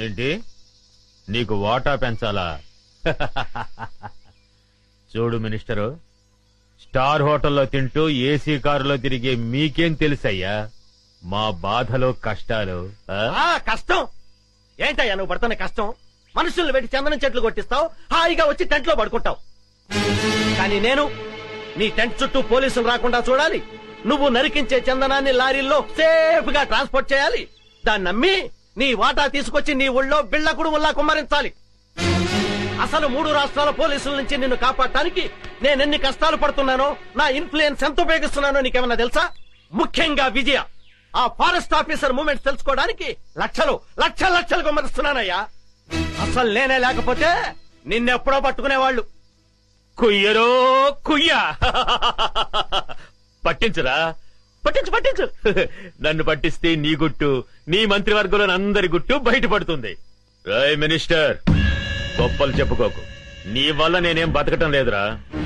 ఏంటి నీకు వాటా పెంచాలా? చూడు మినిస్టరు, స్టార్ హోటల్లో తింటూ ఏసీ కారులో తిరిగే మీకేం తెలుసయ్యా మా బాధలు కష్టాలు? కష్టం ఏంటయ్యా నువ్వు పడుతున్న కష్టం? మనుషుల్ని పెట్టి చందనం చెట్లు కొట్టిస్తావు, హాయిగా వచ్చి టెంట్ లో పడుకుంటావు. కానీ నేను నీ టెంట్ చుట్టూ పోలీసులు రాకుండా చూడాలి, నువ్వు నరికించే చందనాన్ని లారీల్లో సేఫ్ గా ట్రాన్స్పోర్ట్ చేయాలి, దాన్ని నమ్మి నీ వాటా తీసుకొచ్చి నీ ఊళ్ళో బిళ్ళ కుడుముల్లా కుమ్మరించాలి. అసలు 3 రాష్ట్రాల పోలీసుల నుంచి నిన్ను కాపాడటానికి నేనెన్ని కష్టాలు పడుతున్నానో, నా ఇన్ఫ్లుయెన్స్ ఎంత ఉపయోగిస్తున్నానో నీకేమన్నా తెలుసా? ముఖ్యంగా విజయ, ఆ ఫారెస్ట్ ఆఫీసర్ మూమెంట్స్ తెలుసుకోవడానికి లక్షలు లక్షలు లక్షలు కుమ్మరిస్తున్నానయ్యా. అసలు నేనే లేకపోతే నిన్నెప్పుడో పట్టుకునేవాళ్ళు. కుయ్యరో కుయ్యా, పట్టించురా, పట్టించు. నన్ను పట్టిస్తే నీ గుట్టు, నీ మంత్రివర్గంలో అందరి గుట్టు బయటపడుతుంది. రాయ్ మినిస్టర్, గొప్పలు చెప్పుకోకు. నీ వల్ల నేనేం బతకటం లేదురా,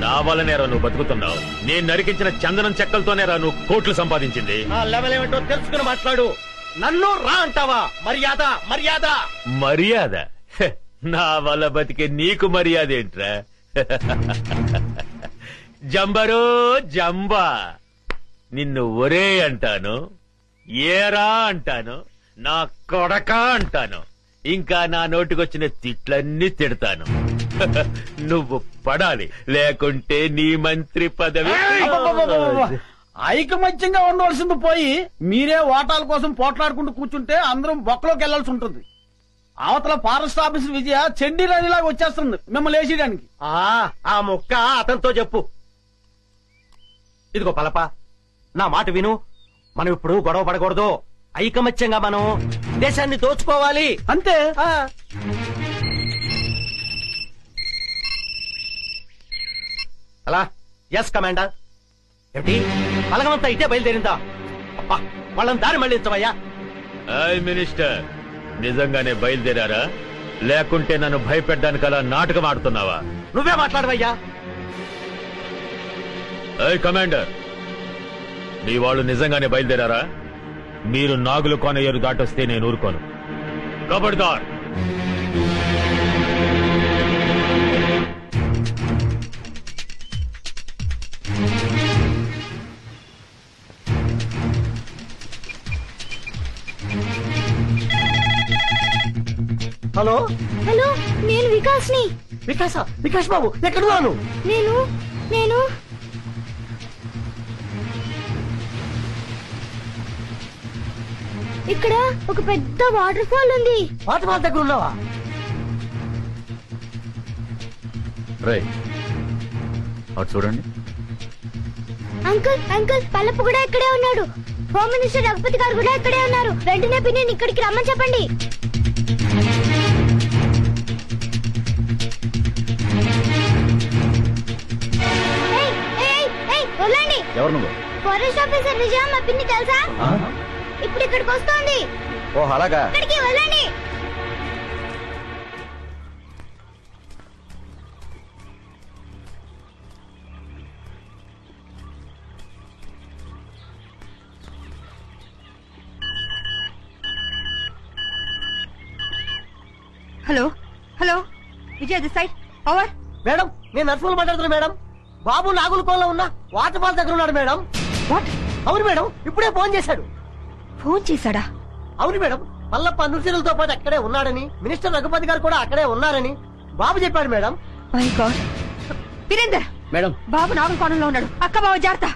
నా వల్లనేరా నువ్వు బతుకుతున్నావు. నేను నరికించిన చందనం చెక్కలతోనేరా నువ్వు కోట్లు సంపాదించింది. ఆ లెవెల్ ఏమిటో తెలుసుకుని మాట్లాడు. నన్ను రా అంటావా? మర్యాద మర్యాద మర్యాద? హె, నా వల్ల బతికే నీకు మర్యాద ఏంట్రా? జంబరో జంబా, నిన్ను ఒరే అంటాను, ఏరా అంటాను, నా కొడక అంటాను, ఇంకా నా నోటికొచ్చిన తిట్లన్నీ తిడతాను. నువ్వు పడాలి, లేకుంటే నీ మంత్రి పదవి. ఐకమత్యంగా ఉండవలసింది పోయి మీరే ఓటాల కోసం పోట్లాడుకుంటూ కూర్చుంటే అందరం బొక్కలోకి వెళ్లాల్సి ఉంటుంది. అవతల ఫారెస్ట్ ఆఫీసర్ విజయ చెండి రాణిలాగా వచ్చేస్తుంది మిమ్మల్ని వేసేయడానికి. ఆ ముక్క అతనితో చెప్పు. ఇదిగో పలప, నా మాట విను. మనం ఇప్పుడు గొడవ పడకూడదు. ఐకమత్యంగా మనం దేశాన్ని దోచుకోవాలి, అంతే. అలా ఎస్ కమాండర్. ఏమిటి బలగమంతా ఇటే బయలుదేరిందా? అబ్బా, వాళ్ళని దారి మళ్ళించవయ్యా. మినిస్టర్, నిజంగానే బయలుదేరారా, లేకుంటే నన్ను భయపెట్టడానికి అలా నాటకం ఆడుతున్నావా? నువ్వే మాట్లాడవయ్యా. కమాండర్, మీ వాళ్ళు నిజంగానే బయలుదేరారా? మీరు నాగులు కోనయ్యరు దాటొస్తే నేను ఊరుకోను. కబడ్దార్. హలో హలో, నేను వికాస్ని. వికాస్ బాబు, ఎక్కడున్నాను? నేను ఇక్కడ ఒక పెద్ద వాటర్ ఫాల్ ఉంది. వాటర్ ఫాల్ దగ్గర ఉన్నావా? అటు చూడండి. అంకుల్ పల్లపు కూడా ఇక్కడే ఉన్నాడు. హోమ్ మినిస్టర్ రఘుపతి గారు కూడా ఇక్కడే ఉన్నారు. వెంటనే పిన్ని ఇక్కడికి రమ్మని చెప్పండి. వదలండి. ఎవరు నువ్వు? ఫారెస్ట్ ఆఫీసర్ విజయ, మా పిన్ని తెలుసా? ఇప్పుడు ఇక్కడికి వస్తోంది. ఓ అలాగా. ఇక్కడికి వెళ్ళండి. Hello Vijay this side, over. Madam, నేను నర్సులు మాట్లాడుతున్నా మేడం. బాబు నాగులకోలో ఉన్న వాటర్ ఫాల్ దగ్గర ఉన్నాడు మేడం. వాట్? అవును మేడం, ఇప్పుడే ఫోన్ చేశాడు. ఫోన్ చేశాడా? అవును మేడం, పల్లప్ప నృత్యులతో పాటు అక్కడే ఉన్నాడని, మినిస్టర్ రఘుపతి గారు కూడా అక్కడే ఉన్నారని బాబు చెప్పాడు madam. My god. Virender madam, Babu నాగుల కోణంలో ఉన్నాడు. అక్క బావ జాగ్రత్త.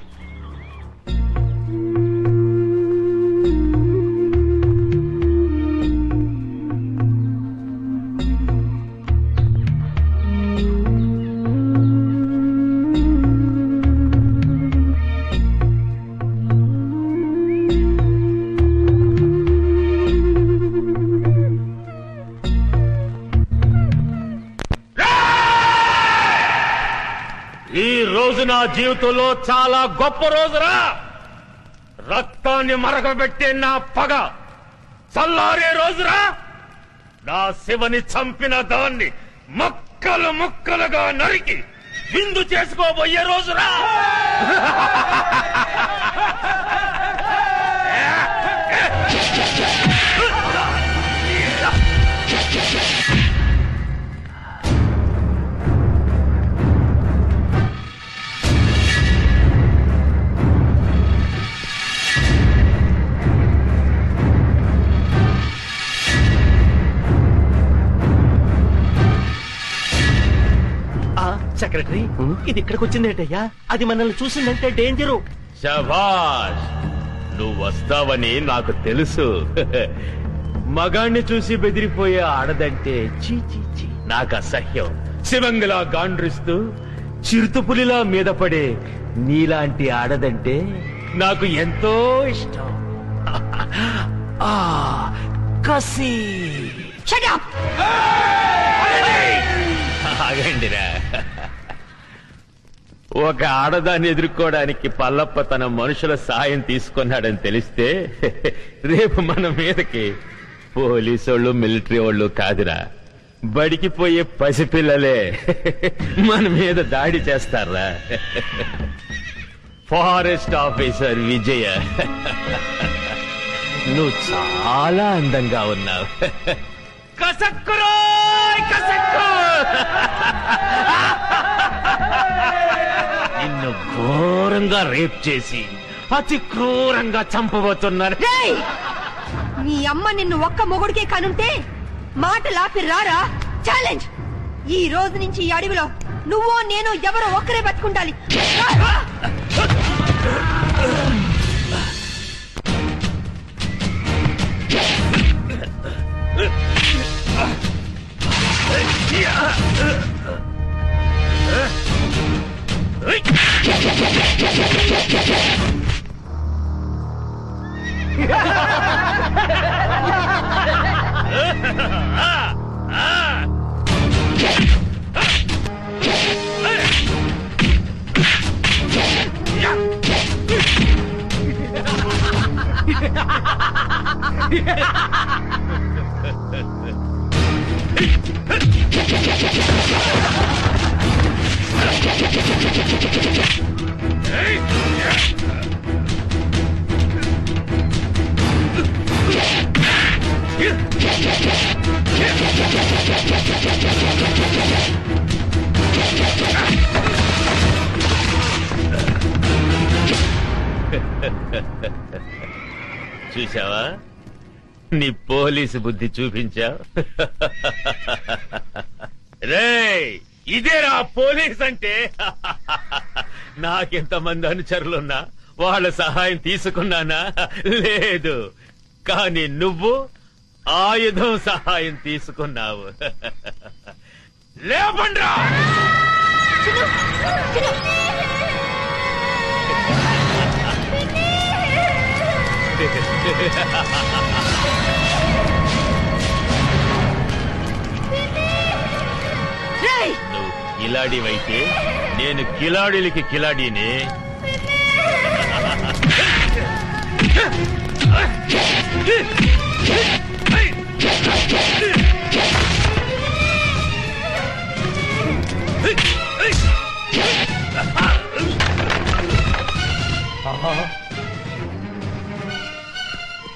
ఈ రోజు నా జీవితంలో చాలా గొప్ప రోజురా. రక్తాన్ని మరగబెట్టే నా పగ చల్లారే రోజురా. నా శివని చంపిన దాన్ని ముక్కలు ముక్కలుగా నరికి విందు చేసుకోబోయే రోజురా. సెక్రటరీ ఇది ఇక్కడికి వచ్చిందేంటయ్యా? అది మనల్ని చూసిందంటే డేంజరు. శభాష్, నువ్వు వస్తావని నాకు తెలుసు. మగాణ్ణి చూసి బెదిరిపోయే ఆడదంటే చీ చీ చీ నాకు అసహ్యం. శివంగిలా గాండ్రిస్తూ చిరుతుపులిలా మీద పడే నీలాంటి ఆడదంటే నాకు ఎంతో ఇష్టం. ఆ కసి. Shut up! ఆగండిరా. ఒక ఆడదాన్ని ఎదుర్కోవడానికి పల్లప్ప తన మనుషుల సాయం తీసుకున్నాడని తెలిస్తే రేపు మన మీదకి పోలీసోళ్ళు మిలిటరీ వాళ్ళు కాదురా, బడికి పోయే పసిపిల్లలే మన మీద దాడి చేస్తారా. ఫారెస్ట్ ఆఫీసర్ విజయ, నువ్వు చాలా అందంగా ఉన్నావు. కసక్కురో కసక్కు. నిన్ను ఘోరంగా రేప్ చేసి అతి క్రూరంగా చంపబోతున్నారు. రేయ్! నీ అమ్మ నిన్ను ఒక్క మొగుడికే కనుంటే మాటలాపి రారా. ఛాలెంజ్! ఈ రోజు నుంచి ఈ అడవిలో నువ్వో నేను ఎవరో ఒక్కరే బతుకుండాలి. చూసావా, నీ పోలీసు బుద్ధి చూపించావు. రేయ్, ఇదేరా పోలీస్ అంటే. నాకెంతమంది అనుచరులున్నా వాళ్ళ సహాయం తీసుకున్నానా? లేదు. కానీ నువ్వు ఆయుధం సహాయం తీసుకున్నావు. లేపండ్రా. నువ్వు కిలాడివైతే నేను కిలాడీలకి కిలాడీనే.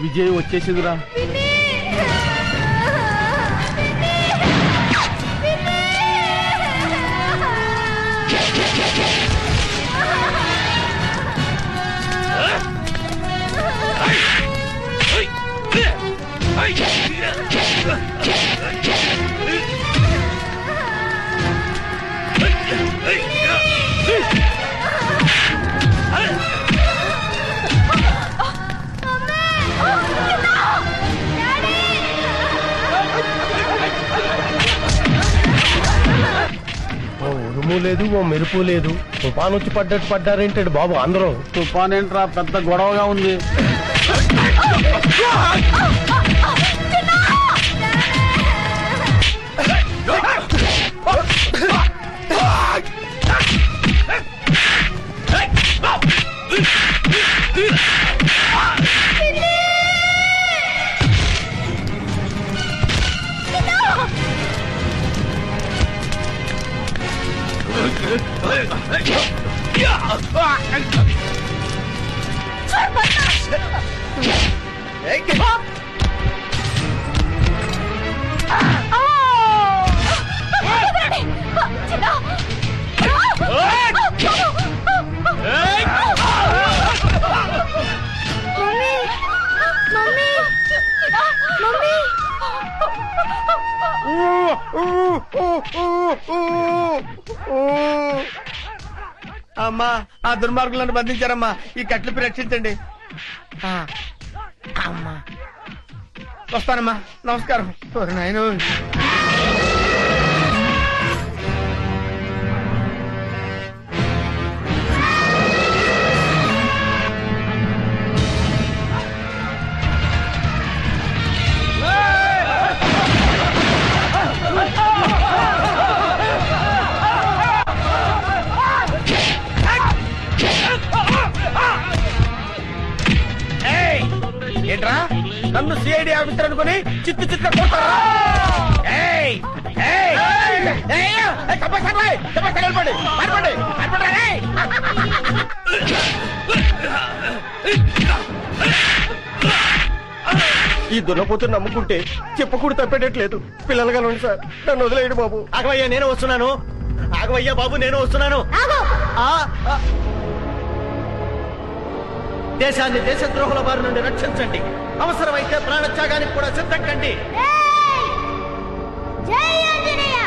విజయ్ వచ్చేసిందిరా. ఉరుము లేదు, ఓ మెరుపు లేదు. తుఫాన్ వచ్చి పడ్డట్టు పడ్డారేంటాడు బాబు అందరూ. తుఫాన్ ఏంట్రా, పెద్ద గొడవగా ఉంది. అమ్మా ఆ దుర్మార్గులను బంధించారమ్మా, ఈ కట్లిపి రక్షించండి. అమ్మా వస్తానమ్మా, నమస్కారం. నాయన ఏంట్రా నన్ను సిఐడి ఆఫీసర్ అనుకుని చిత్తు చిత్త కొడతారా? ఈ దున్నపోతు నమ్ముకుంటే చెప్పకూడదు తప్పేటట్లేదు. పిల్లలుగా ఉండి సార్, నన్ను వదిలేయండి బాబు. ఆగవయ్యా, నేను వస్తున్నాను. ఆగవయ్యా బాబు, నేను వస్తున్నాను. దేశాన్ని దేశద్రోహుల బారి నుండి రక్షించండి. అవసరమైతే ప్రాణత్యాగానికి కూడా సిద్ధం కండి. జై ఆంజనేయ.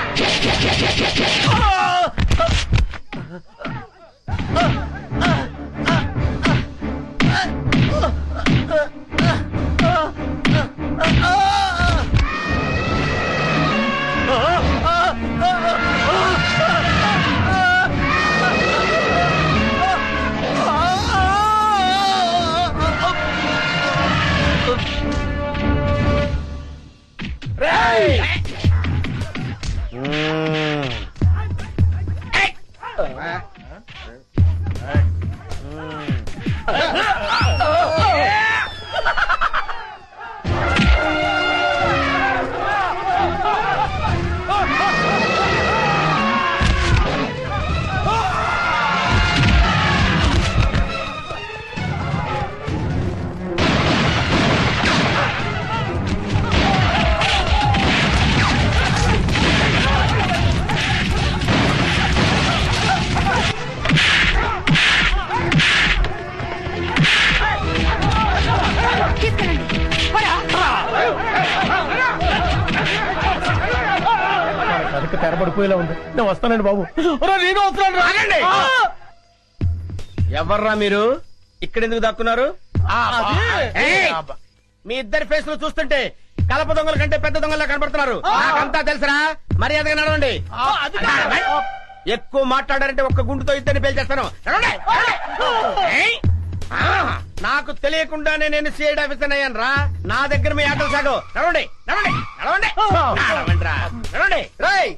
తెరబడిపోయేలా ఉంది. నేను వస్తానండి బాబు. నేను వస్తున్నాను. రాగండి. ఎవర్రా మీరు? ఇక్కడెందుకు దక్కున్నారు? మీ ఇద్దరి ఫేస్ లో చూస్తుంటే కలప దొంగల కంటే పెద్ద దొంగలా కనబడుతున్నారు. నాకంతా తెలుసురా, మర్యాదగా నడవండి. ఎక్కువ మాట్లాడారంటే ఒక్క గుండుతో ఇద్దరిని పేల్చేస్తాను. నాకు తెలియకుండానే నేను సిఐడి ఆఫీసర్ అయ్యాను రా. నా దగ్గర మీ ఆటలు సాగు. నడవండి నడవండి నడవండి నడవండి. రేయ్,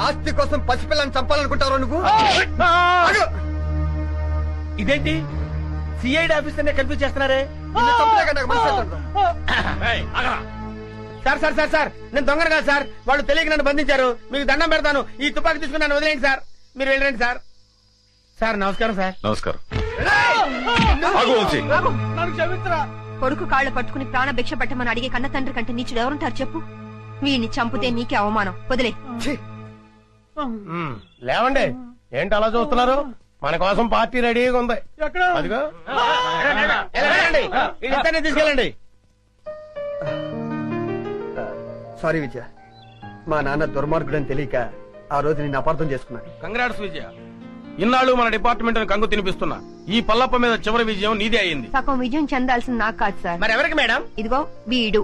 ఆస్తి కోసం పసిపిల్లని చంపాలనుకుంటావు నువ్వు? ఇదేంటి సిఐడి ఆఫీసర్ కన్ఫ్యూజ్ చేస్తున్నారే? సార్ సార్ సార్ సార్, నేను దొంగను కాదు సార్. వాళ్ళు తెలియక నన్ను బంధించారు. మీకు దండం పెడతాను. ఈ తుపాకీ తీసుకుని నన్ను వదిలేండి సార్. మీరు వెళ్ళండి సార్. సార్ నమస్కారం సార్. నమస్కారం. కొడుకు కాళ్ళు పట్టుకుని ప్రాణ భిక్ష పెట్టమని అడిగే కన్న తండ్రి కంటే నీచుడు ఎవరుంటారు చెప్పు? వీడిని చంపితే నీకే అవమానం. వదిలే. లేవండి, ఏంటి అలా చూస్తున్నారు? మన కోసం పార్టీ రెడీగా ఉంది. అదిగో తీసుకెళ్ళండి. సారీ విజయ, మా నాన్న దుర్మార్గుడని తెలియక ఆ రోజు నిన్ను అపార్థం చేసుకున్నాను. కంగ్రాట్స్ విజయ. ఇన్నాళ్ళు మన డిపార్ట్మెంట్ కంగు తినిపిస్తున్నా ఈ పల్లప్ప మీద చివరి విజయం నీదే అయింది. సగం విజయం చెందాల్సింది నాకు కాదు సార్. మరి ఎవరికి మేడం? ఇదిగో వీడు.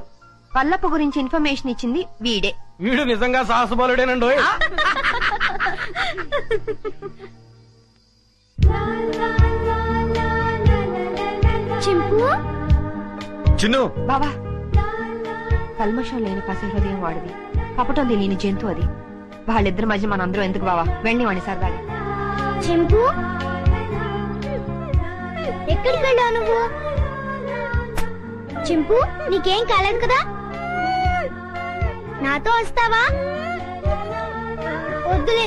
పల్లప్ప గురించి ఇన్ఫర్మేషన్ ఇచ్చింది వీడే. వీడు నిజంగా సాహసబలుడేనండి. చింపు, చిన్ను, బావా, కల్మషం లేని పసి హృదయం వాడిది. కపటం తెలియని జంతు అది. వాళ్ళిద్దరి మధ్య మనందరం ఎందుకు బావా? వెళ్ళి వాణి సరదాగా. చింపు, ఎక్కడికి వెళ్ళావు నువ్వు? చింపు, నీకేం కాలేదు కదా? నాతో వస్తావా? వద్దులే,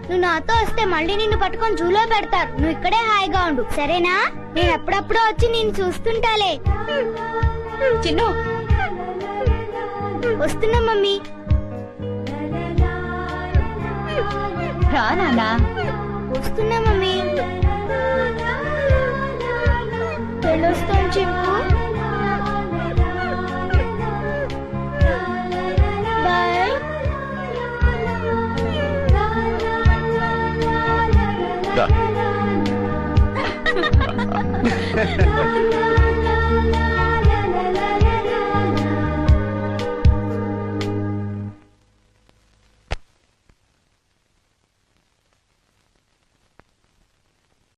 నువ్వు నాతో వస్తే మళ్ళీ నిన్ను పట్టుకొని జూలో పెడతారు. నువ్వు ఇక్కడే హాయిగా ఉండు, సరేనా? నేను ఎప్పుడప్పుడో వచ్చి నిన్ను చూస్తుంటాలే. చిన్ను, వస్తున్నా మమ్మీ. రా నాన్నా. వస్తున్నా మమ్మీ. వెళ్ళొస్తాం చింపు. బాయ్. ఇంకా